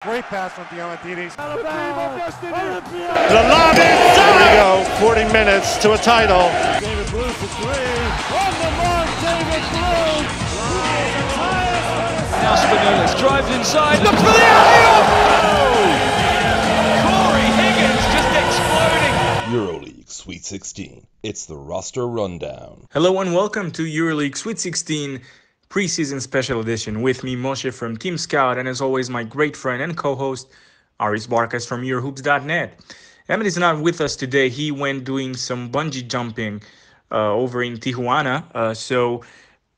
Great pass from Diamantidis. The lob is done! Here we go, 40 minutes to a title. David Blue for three. On the mark, David Blue! Now Spinellis drives inside, looks for the alley-oop! Corey Higgins just exploding! EuroLeague Sweet 16. It's the roster rundown. Hello and welcome to EuroLeague Sweet 16 preseason special edition. With me, Moshe from Team Scout, and as always, my great friend and co-host, Aris Barkas from Eurohoops.net. Emmet is not with us today. He went doing some bungee jumping over in Tijuana.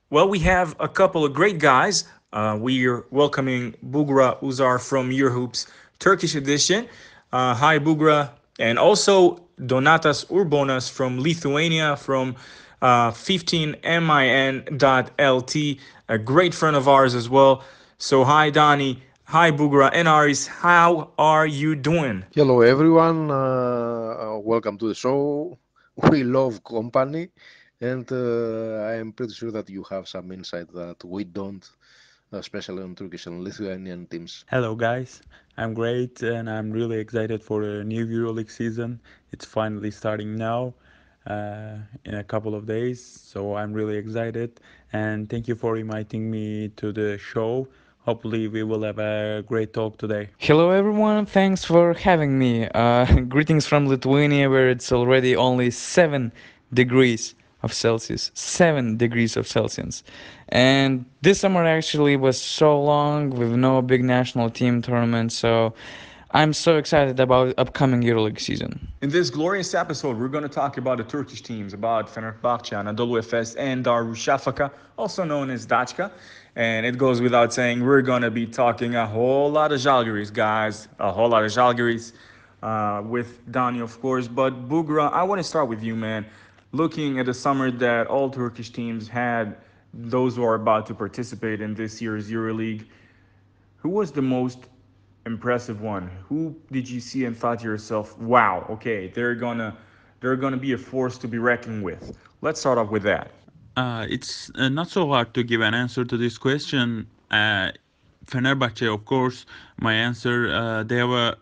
We have a couple of great guys. We're welcoming Bugra Uzar from Eurohoops Turkish edition. Hi, Bugra. And also Donatas Urbonas from Lithuania from 15min.lt, a great friend of ours as well. So hi, Donnie. Hi, Bugra and Aris. How are you doing? Hello, everyone. Welcome to the show. We love company, and I am pretty sure that you have some insight that we don't, especially on Turkish and Lithuanian teams. Hello guys, I'm great and I'm really excited for the new EuroLeague season. It's finally starting now in a couple of days, so I'm really excited and thank you for inviting me to the show. Hopefully we will have a great talk today. Hello everyone, thanks for having me. Greetings from Lithuania, where it's already only 7 degrees of Celsius. 7 degrees of Celsius. And this summer actually was so long with no big national team tournament, so I'm so excited about upcoming EuroLeague season. In this glorious episode, we're going to talk about the Turkish teams, about Fenerbahce, Anadolu Efes, and Darüşşafaka, also known as Daçka. And it goes without saying, we're going to be talking a whole lot of Žalgiris, guys. A whole lot of Žalgiris with Dani, of course. But Bugra, I want to start with you, man. Looking at the summer that all Turkish teams had, those who are about to participate in this year's EuroLeague, who was the most impressive one? Who did you see and thought to yourself, wow, okay, they're gonna be a force to be reckoned with? Let's start off with that. It's not so hard to give an answer to this question. Fenerbahce, of course, my answer.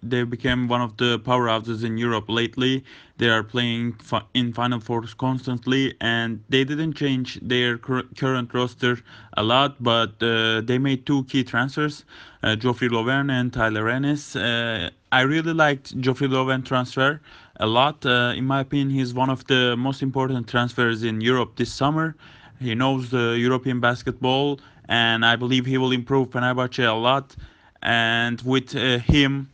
They became one of the powerhouses in Europe lately. They are playing in Final Fours constantly, and they didn't change their current roster a lot, but they made 2 key transfers, Geoffrey Lauvergne and Tyler Ennis. I really liked Geoffrey Lauvergne transfer a lot. In my opinion, he's one of the most important transfers in Europe this summer. He knows the European basketball, and I believe he will improve Fenerbahce a lot. And with him,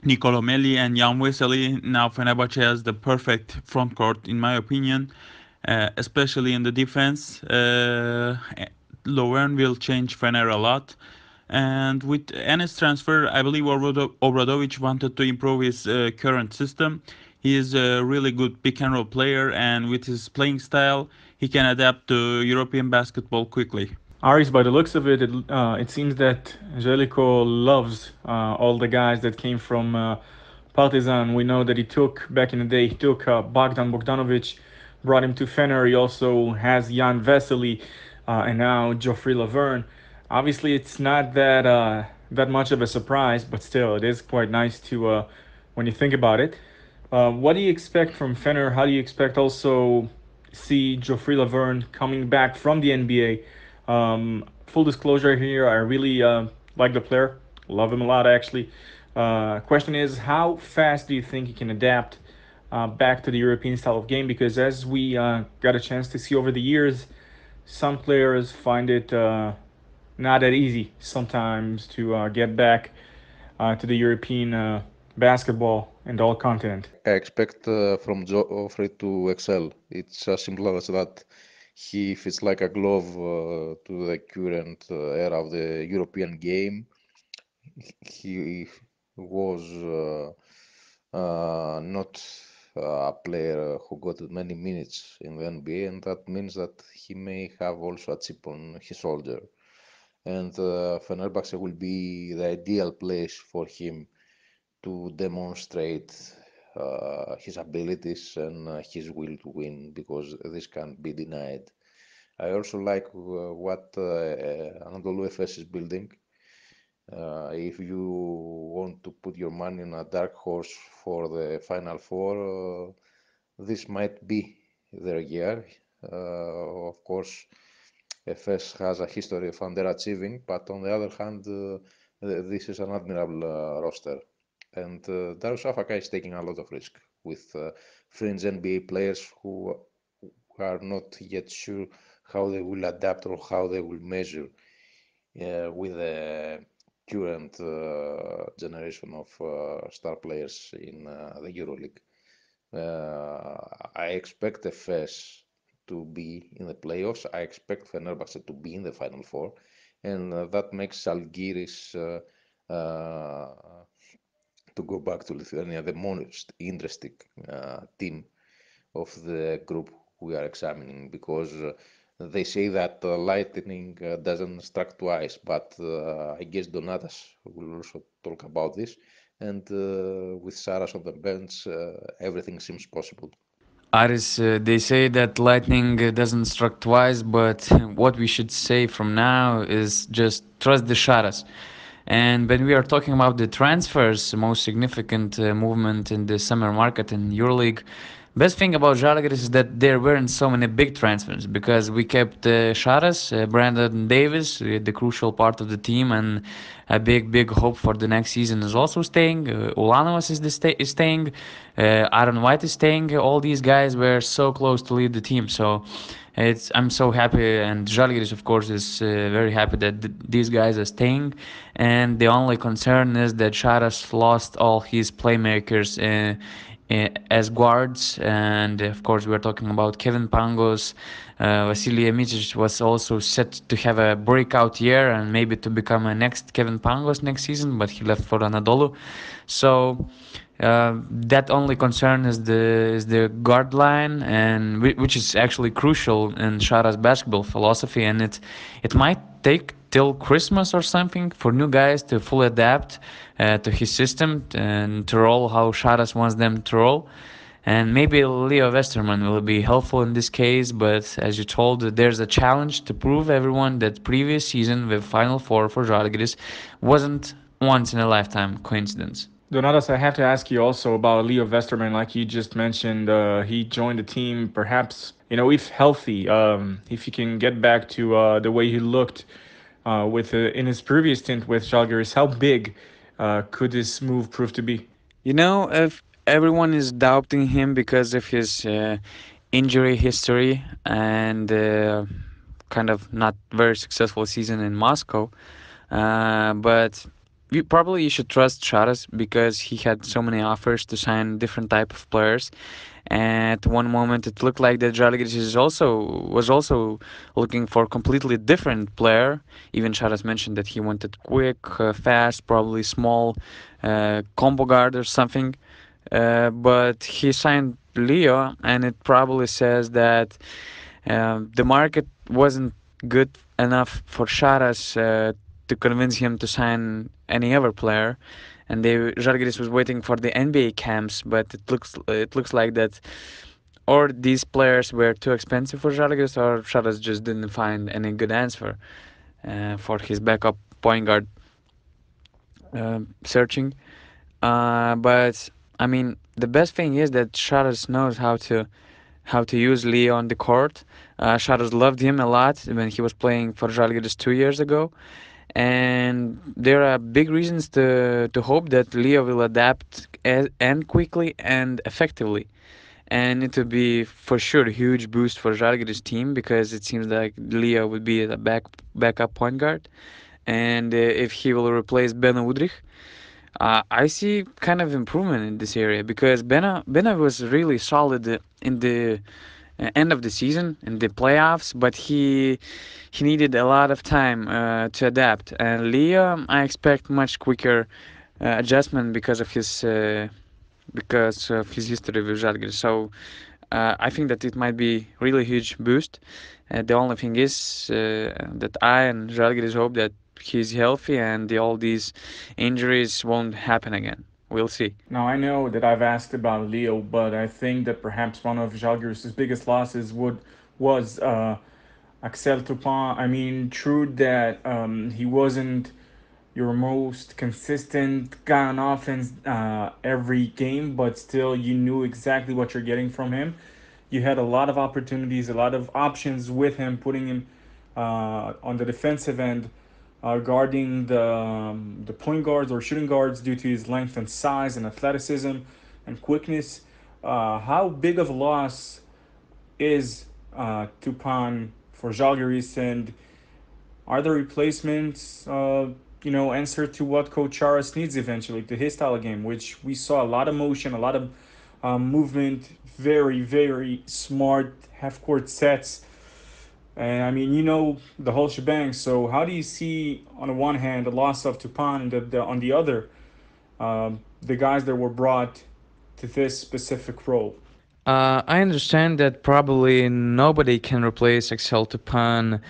Nicolo Melli and Jan Vesely, now Fenerbahce has the perfect front court, in my opinion, especially in the defense. Lauvergne will change Fener a lot. And with Enes transfer, I believe Obradovic wanted to improve his current system. He is a really good pick and roll player, and with his playing style, he can adapt to European basketball quickly. Aris, by the looks of it, it seems that Željko loves all the guys that came from Partizan. We know that back in the day, he took Bogdan Bogdanovic, brought him to Fener. He also has Jan Vesely and now Geoffrey Lauvergne. Obviously, it's not that much of a surprise, but still, it is quite nice to when you think about it. What do you expect from Fener? How do you expect also see Geoffrey Lauvergne coming back from the NBA? Full disclosure here, I really like the player. Love him a lot, actually. Question is, how fast do you think he can adapt back to the European style of game? Because as we got a chance to see over the years, some players find it not that easy sometimes to get back to the European basketball and all continent. I expect from Geoffrey to excel. It's as simple as that. He fits like a glove to the current era of the European game. He was not a player who got many minutes in the NBA, and that means that he may have also a chip on his shoulder. And Fenerbahce will be the ideal place for him to demonstrate his abilities and his will to win, because this can't be denied. I also like what Anadolu Efes is building. If you want to put your money on a dark horse for the Final Four, this might be their year. Of course, FS has a history of underachieving, but on the other hand, this is an admirable roster. And Darussafaka is taking a lot of risk with fringe NBA players who are not yet sure how they will adapt or how they will measure with the current generation of star players in the EuroLeague. I expect FS to be in the playoffs. I expect Fenerbahce to be in the Final Four, and that makes Žalgiris to go back to Lithuania the most interesting team of the group we are examining because they say that lightning doesn't strike twice, but I guess Donatas will also talk about this. And with Saras on the bench, everything seems possible. Aris, they say that lightning doesn't strike twice, but what we should say from now is just trust the Sharas. And when we are talking about the transfers, the most significant movement in the summer market in EuroLeague, best thing about Žalgiris is that there weren't so many big transfers because we kept Sharas, Brandon Davis, the crucial part of the team, and a big hope for the next season is also staying. Ulanovas is staying. Aaron White is staying. All these guys were so close to lead the team. So I'm so happy, and Žalgiris, of course, is very happy that these guys are staying. And the only concern is that Sharas lost all his playmakers as guards, and of course, we're talking about Kevin Pangos. Vasily Emitic was also set to have a breakout year and maybe to become a next Kevin Pangos next season, but he left for Anadolu. So that only concern is the guard line, and which is actually crucial in Shara's basketball philosophy, and it might take till Christmas or something for new guys to fully adapt to his system and to roll how Sharas wants them to roll. And maybe Leo Westerman will be helpful in this case, but as you told, there's a challenge to prove everyone that previous season with Final Four for Žalgiris wasn't once in a lifetime coincidence. Donatas, I have to ask you also about Leo Westerman. Like you just mentioned, he joined the team. Perhaps if healthy, if he can get back to the way he looked with in his previous stint with Žalgiris, how big could this move prove to be? If everyone is doubting him because of his injury history and kind of not very successful season in Moscow, but you should trust Charas because he had so many offers to sign different type of players. At one moment, it looked like that Žalgiris was also looking for a completely different player. Even Charas mentioned that he wanted quick, fast, probably small, combo guard or something. But he signed Leo, and it probably says that the market wasn't good enough for Charas to convince him to sign any other player, and Žalgiris was waiting for the NBA camps, but it looks like that or these players were too expensive for Žalgiris, or Charas just didn't find any good answer for his backup point guard searching. But I mean, the best thing is that Charas knows how to use Leo on the court. Charas loved him a lot when he was playing for Žalgiris 2 years ago, and there are big reasons to hope that Leo will adapt and quickly and effectively. And it would be for sure a huge boost for Žalgiris team because it seems like Leo would be the backup point guard, and if he will replace Beno Udrich, I see kind of improvement in this area because Beno was really solid in the end of the season in the playoffs, but he needed a lot of time to adapt. And Leo, I expect much quicker adjustment because of his history with Žalgiris. So I think that it might be really huge boost. The only thing is that I and Žalgiris hope that he's healthy and all these injuries won't happen again. We'll see. Now I know that I've asked about Leo, but I think that perhaps one of Žalgiris' biggest losses was Axel Toupin. I mean, true that he wasn't your most consistent guy on offense every game, but still you knew exactly what you're getting from him. You had a lot of opportunities, a lot of options with him, putting him on the defensive end, guarding the point guards or shooting guards due to his length and size and athleticism and quickness. How big of a loss is Tupan for Žalgiris, and are the replacements, answer to what Coach Charas needs eventually to his style of game, which we saw a lot of motion, a lot of movement, very, very smart half court sets. And I mean, the whole shebang. So, how do you see, on the one hand, the loss of Tupan, and on the other, the guys that were brought to this specific role? I understand that probably nobody can replace Axel Tupan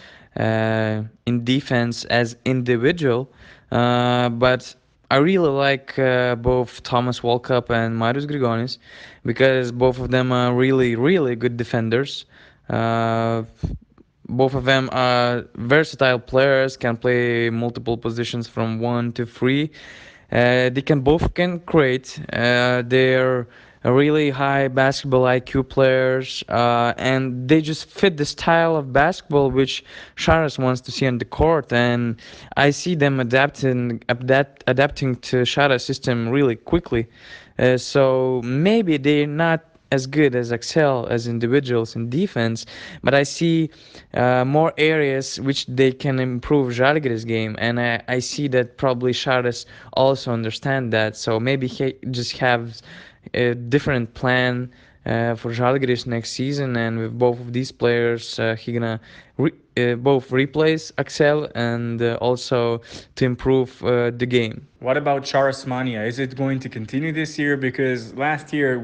in defense as individual, but I really like both Thomas Walkup and Marius Grigonis because both of them are really, really good defenders. Uh, Both of them are versatile players, can play multiple positions from 1 to 3. They can both can create. They're really high basketball IQ players, and they just fit the style of basketball which Charas wants to see on the court. And I see them adapting to Charas' system really quickly. So maybe they're not as good as Excel as individuals in defense, but I see more areas which they can improve Žalgiris game, and I see that probably Charas also understand that. So maybe he just have a different plan for Žalgiris next season, and with both of these players, he gonna both replace Axel and also to improve the game. What about Charas Mania? Is it going to continue this year? Because last year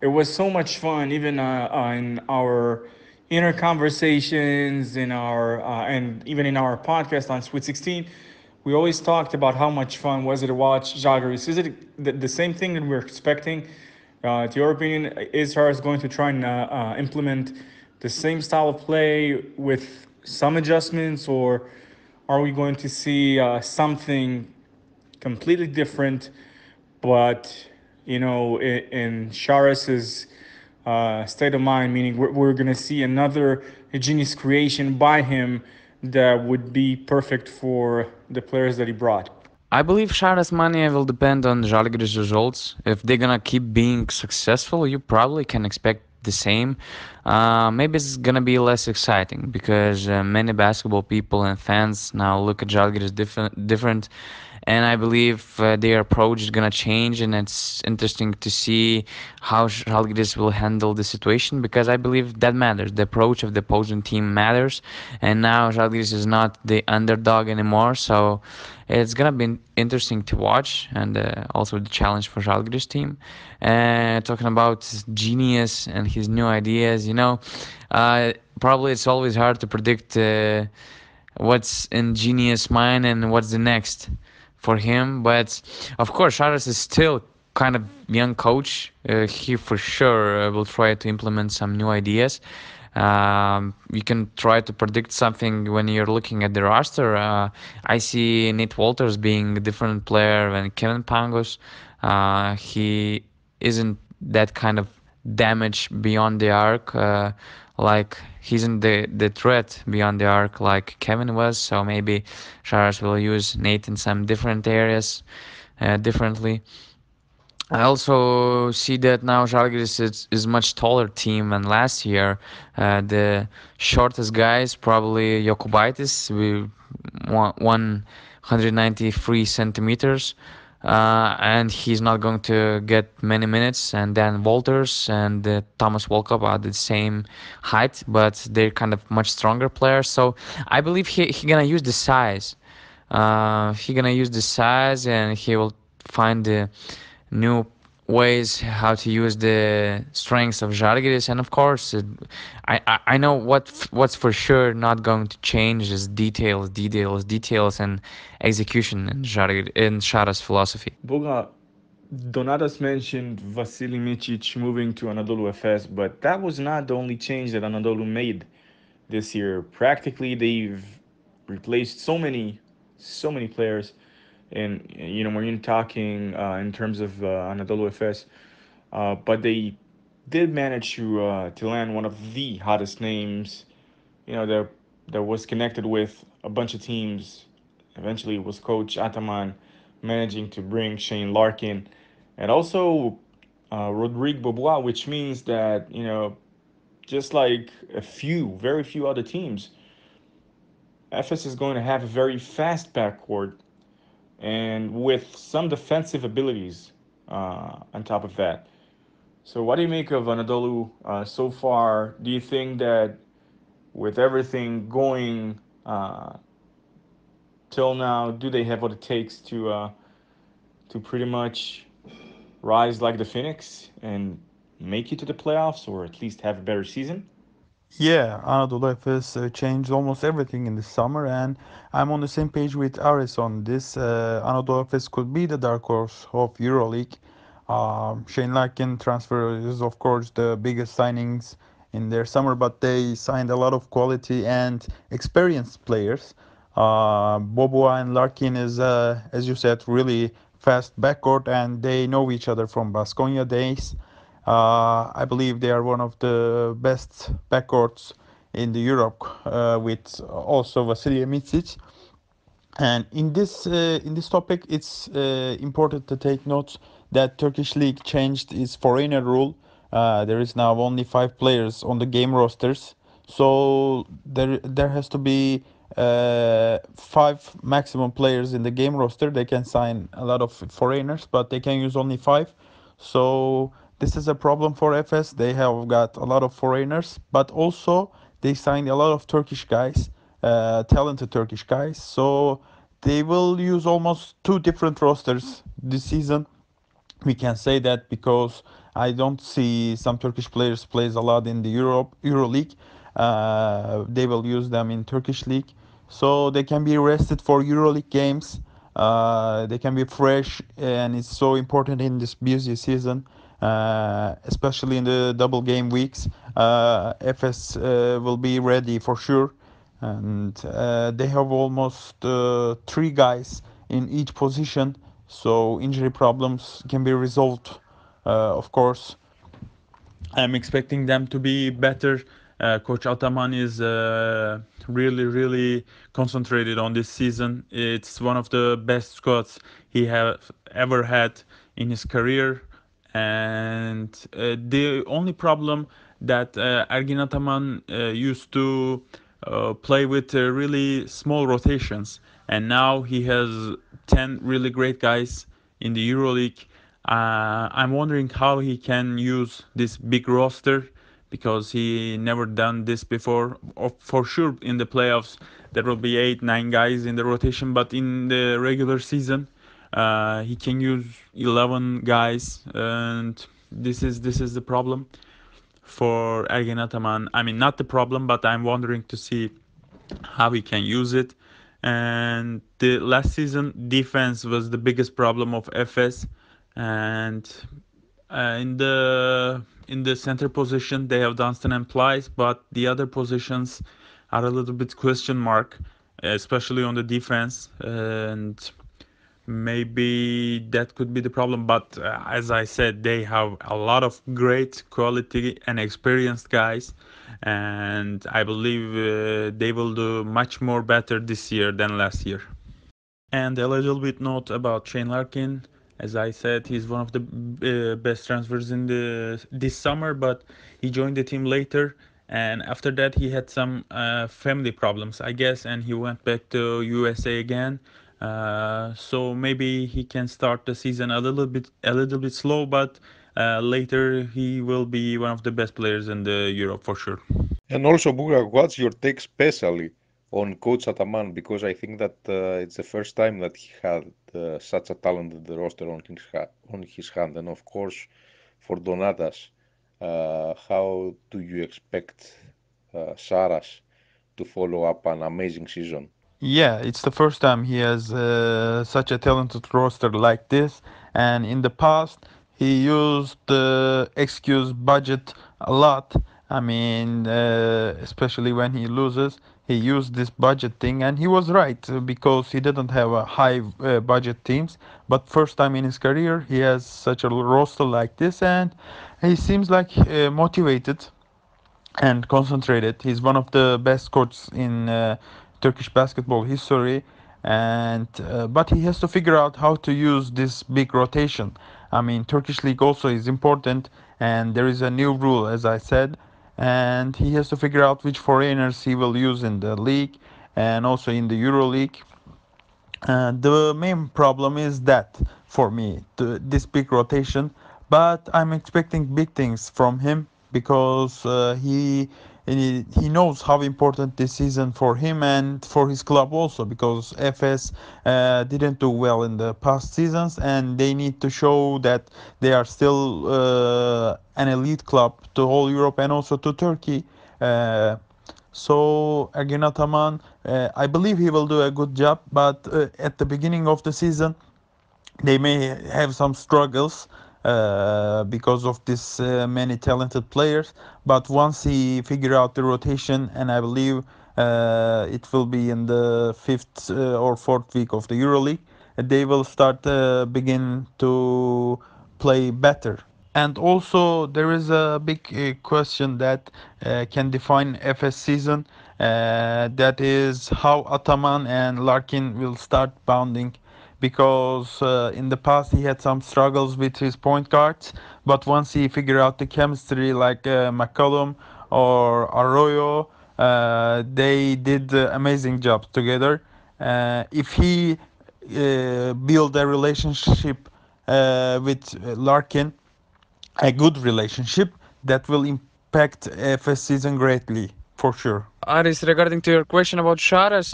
it was so much fun, even in our inner conversations, in our and even in our podcast on Sweet16. We always talked about how much fun was it to watch Žalgiris. Is it the same thing that we're expecting? To your opinion, is Charas going to try and implement the same style of play with some adjustments, or are we going to see something completely different? But in Charas's state of mind, meaning we're going to see another genius creation by him that would be perfect for the players that he brought. I believe Charas Mania will depend on Žalgiris results. If they're gonna keep being successful, you probably can expect the same. Maybe it's gonna be less exciting because many basketball people and fans now look at Žalgiris different, and I believe their approach is gonna change, and it's interesting to see how Žalgiris will handle the situation because I believe that matters. The approach of the opposing team matters, and now Žalgiris is not the underdog anymore, so it's gonna be interesting to watch, and also the challenge for Žalgiris team. Talking about genius and his new ideas, probably it's always hard to predict what's in genius mind and what's the next for him. But of course, Charas is still kind of young coach. He for sure will try to implement some new ideas. You can try to predict something when you're looking at the roster. I see Nate Walters being a different player than Kevin Pangos. He isn't that kind of damage beyond the arc. Like he isn't the threat beyond the arc like Kevin was. So maybe Charas will use Nate in some different areas differently. I also see that now Žalgiris is much taller team than last year. The shortest guy is probably Jokubaitis with 193 centimeters, and he's not going to get many minutes. And then Walters and Thomas Walkup are the same height, but they're kind of much stronger players. So I believe he gonna use the size. He gonna use the size, and he will find the new ways how to use the strengths of Žalgiris. And of course, I know what's for sure not going to change is details, and execution in Charas philosophy. Boga, Donatas mentioned Vasily Micic moving to Anadolu Efes, but that was not the only change that Anadolu made this year. Practically, they've replaced so many so many players. And when you're talking in terms of Anadolu Efes, but they did manage to land one of the hottest names. That was connected with a bunch of teams. Eventually, it was Coach Ataman managing to bring Shane Larkin, and also Rodrigue Bobois, which means that just like very few other teams, FS is going to have a very fast backcourt and with some defensive abilities on top of that. So, what do you make of Anadolu so far? Do you think that with everything going till now, do they have what it takes to pretty much rise like the Phoenix and make it to the playoffs, or at least have a better season? Yeah, Anadolu Efes changed almost everything in the summer, and I'm on the same page with Aris on this. Anadolu Efes could be the dark horse of EuroLeague. Shane Larkin transfer is, of course, the biggest signings in their summer, but they signed a lot of quality and experienced players. Boboa and Larkin is, as you said, really fast backcourt, and they know each other from Baskonia days. I believe they are one of the best backcourts in the Europe, with also Vasilij Micic. And in this topic, it's important to take note that Turkish league changed its foreigner rule. There is now only 5 players on the game rosters, so there has to be 5 maximum players in the game roster. They can sign a lot of foreigners, but they can use only 5. So this is a problem for FS. They have got a lot of foreigners, but also they signed a lot of Turkish guys, talented Turkish guys. So they will use almost 2 different rosters this season. We can say that because I don't see some Turkish players plays a lot in the EuroLeague. They will use them in Turkish league, so they can be rested for EuroLeague games. They can be fresh, and it's so important in this busy season, especially in the double game weeks. FS will be ready for sure, and they have almost 3 guys in each position, so injury problems can be resolved, of course. I'm expecting them to be better. Coach Ataman is really, really concentrated on this season. It's one of the best squads he have ever had in his career. And the only problem that Ergin Ataman used to play with really small rotations, and now he has 10 really great guys in the EuroLeague. I'm wondering how he can use this big roster because he never done this before. For sure, in the playoffs there will be 8, 9 guys in the rotation, but in the regular season, he can use 11 guys, and this is the problem for Ergin Ataman. I mean, not the problem, but I'm wondering to see how he can use it. And the last season, defense was the biggest problem of FS, and in the center position they have Dunstan and Plyce, but the other positions are a little bit question mark, especially on the defense, and maybe that could be the problem. But as I said, they have a lot of great quality and experienced guys, and I believe they will do much more better this year than last year. And a little bit note about Shane Larkin. As I said, he's one of the best transfers in the this summer, but he joined the team later, and after that he had some family problems, I guess, and he went back to USA again. So maybe he can start the season a little bit slow, but later he will be one of the best players in the Europe for sure. And also, Buga, what's your take specially on Coach Ataman? Because I think that it's the first time that he had such a talented roster on his hand. And of course, for Donatas, how do you expect Saras to follow up an amazing season? Yeah, it's the first time he has such a talented roster like this, and in the past he used the excuse budget a lot. I mean, especially when he loses, he used this budget thing, and he was right because he didn't have a high budget teams. But first time in his career, he has such a roster like this, and he seems like motivated and concentrated. He's one of the best coaches in Turkish basketball history, and but he has to figure out how to use this big rotation. I mean, Turkish league also is important, and there is a new rule, as I said, and he has to figure out which foreigners he will use in the league and also in the EuroLeague. The main problem is that for me, this big rotation, but I'm expecting big things from him because he knows how important this season for him and for his club also, because FS didn't do well in the past seasons and they need to show that they are still an elite club to whole Europe and also to Turkey. So Ergin Ataman, I believe he will do a good job, but at the beginning of the season, they may have some struggles because of this many talented players. But once he figure out the rotation, and I believe it will be in the fifth or fourth week of the EuroLeague, they will start begin to play better. And also, there is a big question that can define FS season. That is how Ataman and Larkin will start bounding, because in the past he had some struggles with his point guards, but once he figured out the chemistry, like McCollum or Arroyo, they did amazing jobs together. If he build a relationship with Larkin, a good relationship, that will impact FS season greatly, for sure. Aris, regarding to your question about Sharas,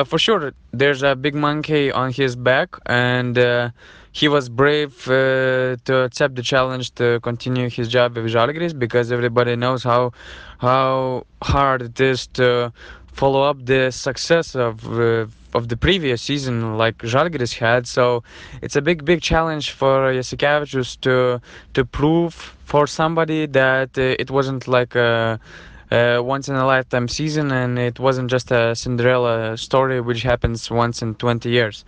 for sure, there's a big monkey on his back, and he was brave to accept the challenge to continue his job with Žalgiris, because everybody knows how hard it is to follow up the success of the previous season, like Žalgiris had. So it's a big challenge for Jasikevičius to prove for somebody that it wasn't like a once in a lifetime season, and it wasn't just a Cinderella story which happens once in 20 years.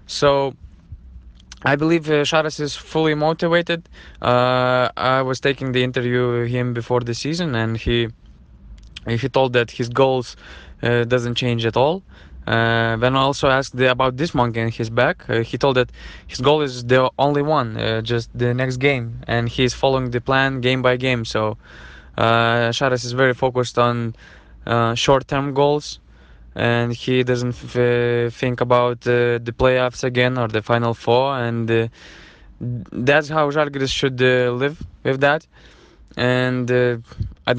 So I believe Sharas is fully motivated. I was taking the interview with him before the season, and he told that his goals doesn't change at all. When I also asked about this monkey in his back, he told that his goal is the only one, just the next game, and he's following the plan game by game. So Sharas is very focused on short-term goals, and he doesn't think about the playoffs again or the final four, and that's how Žalgiris should live with that. And I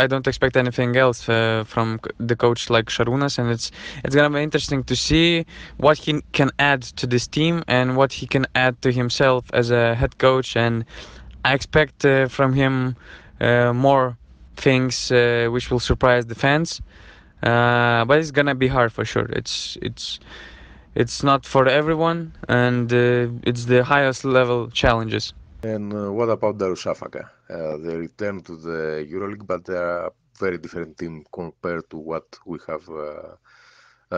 don't expect anything else from the coach like Šarūnas, and it's gonna be interesting to see what he can add to this team and what he can add to himself as a head coach. And I expect from him more things which will surprise the fans. But it's gonna be hard for sure. It's not for everyone, and it's the highest level challenges. And what about Darussafaka? They returned to the EuroLeague, but they are a very different team compared to what we have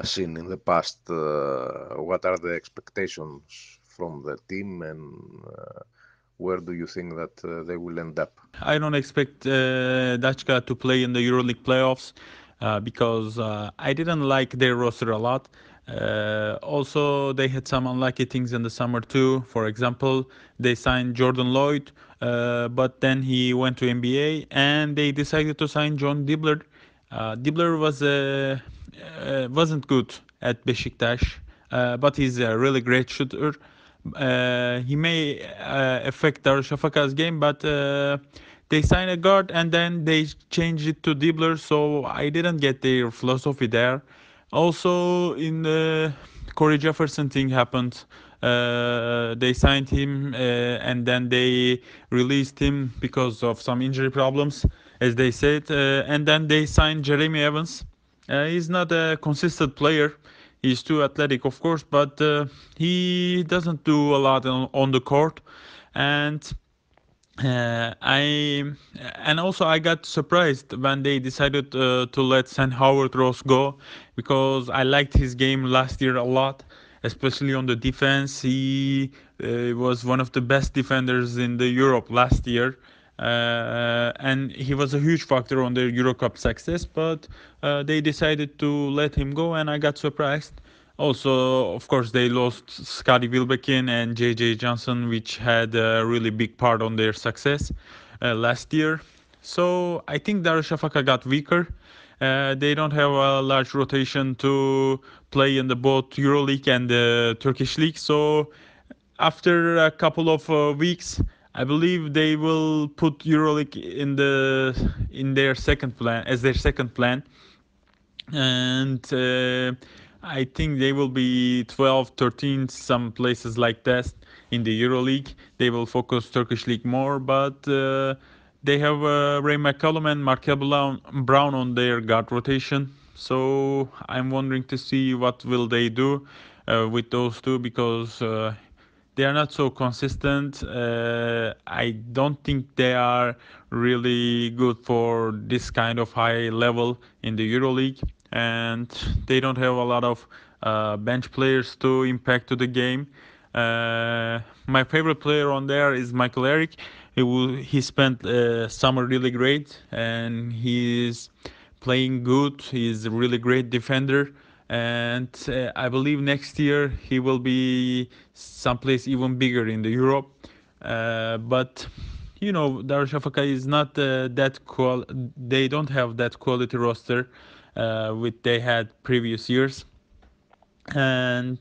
seen in the past. What are the expectations from the team, and where do you think that they will end up? I don't expect Dachka to play in the EuroLeague playoffs because I didn't like their roster a lot. Also, they had some unlucky things in the summer too. For example, they signed Jordan Lloyd, but then he went to NBA, and they decided to sign John Dibbler. Dibbler wasn't good at Beşiktaş, but he's a really great shooter. He may affect Darussafaka's game, but they signed a guard and then they changed it to Dibbler, so I didn't get their philosophy there. Also, in the Corey Jefferson thing happened. They signed him and then they released him because of some injury problems, as they said. And then they signed Jeremy Evans. He's not a consistent player. He's too athletic, of course, but he doesn't do a lot on the court. And I and also I got surprised when they decided to let Sam Howard Ross go because I liked his game last year a lot, especially on the defense. He was one of the best defenders in the Europe last year, and he was a huge factor on their Eurocup success. But they decided to let him go, and I got surprised. Also, of course, they lost Scotty Wilbekin and JJ Johnson, which had a really big part on their success last year. So I think Darüşşafaka got weaker. They don't have a large rotation to play in the both EuroLeague and the Turkish league. So after a couple of weeks, I believe they will put EuroLeague in their second plan as their second plan, and I think they will be 12, 13, some places like that in the EuroLeague. They will focus Turkish league more, but they have Ray McCallum and Markel Brown on their guard rotation. So I'm wondering to see what will they do with those two because they are not so consistent. I don't think they are really good for this kind of high level in the EuroLeague, and they don't have a lot of bench players to impact to the game. My favorite player on there is Michael Eric. He spent summer really great, and he's playing good. He's a really great defender, and I believe next year he will be someplace even bigger in the Europe. But Darüşşafaka is not that They don't have that quality roster with they had previous years, and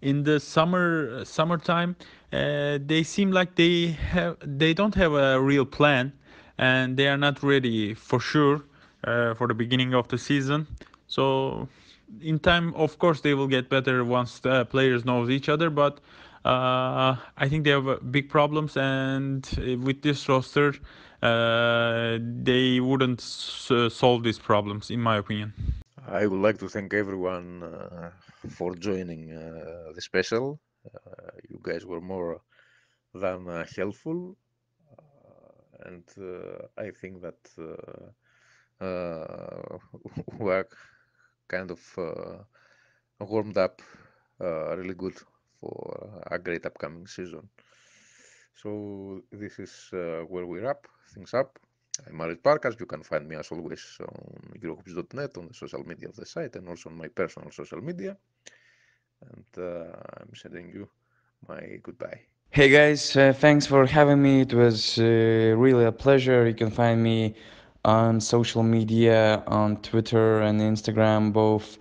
in the summertime they seem like they don't have a real plan, and they are not ready for sure for the beginning of the season. So in time, of course, they will get better once the players knows each other, but I think they have big problems, and with this roster they wouldn't solve these problems in my opinion. I would like to thank everyone for joining the special. You guys were more than helpful, and I think that we are kind of warmed up really good for a great upcoming season. So this is where we wrap things up. I'm Marit Parkas. You can find me as always on Eurohoops.net on the social media of the site and also on my personal social media. And I'm sending you my goodbye. Hey guys, thanks for having me. It was really a pleasure. You can find me on social media on Twitter and Instagram, both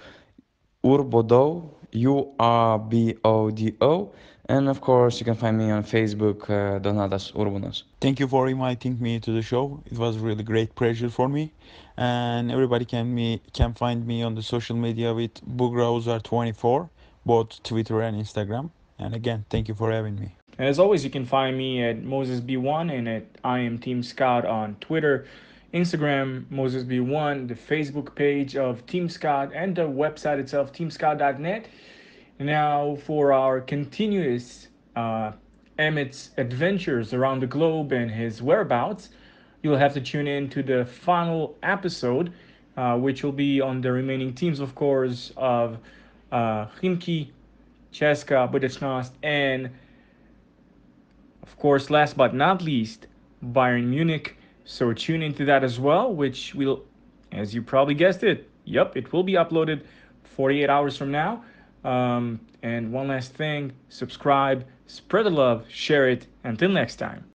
Urbodo, Urbodo, and of course you can find me on Facebook, Donatas Urbanos. Thank you for inviting me to the show. It was really great pleasure for me, and everybody can find me on the social media with Bugrauser24, both Twitter and Instagram. And again, thank you for having me. As always, you can find me at MosesB1 and at I am Team Scout on Twitter, Instagram, MosesB1, the Facebook page of Team Scout, and the website itself, teamscout.net. Now, for our continuous Emmet's adventures around the globe and his whereabouts, you'll have to tune in to the final episode, which will be on the remaining teams, of course, of Khimki, Cheska, Budapest, and of course, last but not least, Bayern Munich. So tune into that as well, which will, as you probably guessed it, yep, it will be uploaded 48 hours from now. And one last thing, subscribe, spread the love, share it. Until next time.